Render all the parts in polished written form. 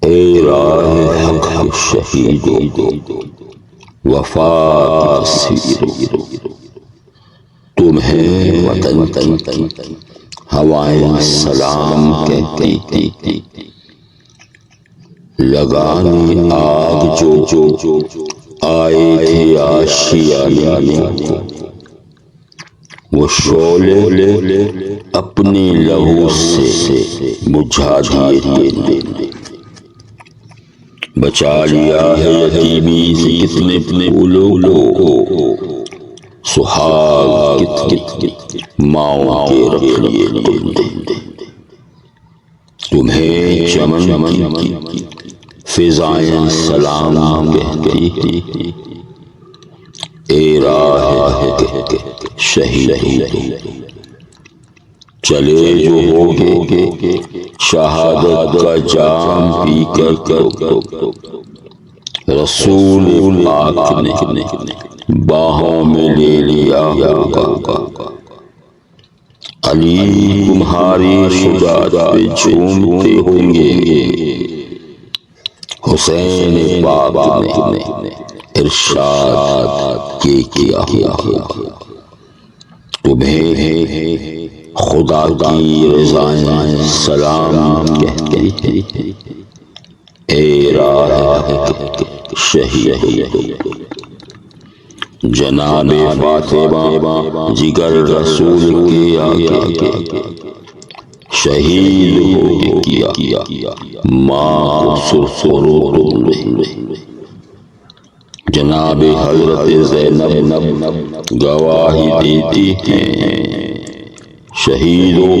اے راہ حق شہید وفا کی تصویر، تمہیں وطن کی ہوائیں سلام کہتی تھی، لگانے آگ جو آئے تھے آشیانے کو، وہ شعلے اپنے لہو سے بجھا دیے، بچا لیا ہے یتیمی سے کتنے پھولوں کو، سہاگ کت ماؤں کے رکھ لیے تم نے، تمہیں چمن کی فضائیں سلام کہتی، اے راہ شہید چلے جو ہوگے شہادت کا جام پی کر، رسول پاک نے باہوں میں لے لیا ہوگا، علی تمہاری شجاعت پہ جھومتے ہوں گے، حسین پاک نے ارشاد کیا ہوگا، تمہیں خدا کی رضائیں سلام کہتی، اے راہ شہید جناب فاطمہ جگر رسول کے آگے شہید ہو کیا ماں کو سرخرو نے، جناب حضرت زینب گواہی دیتی ہیں، شہیدوں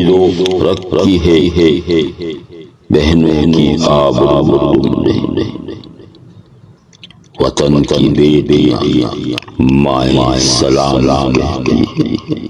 رکھی ہے بہنوں کی آبرو نے، وطن کی بیٹیاں مائیں سلام کہتی ہیں۔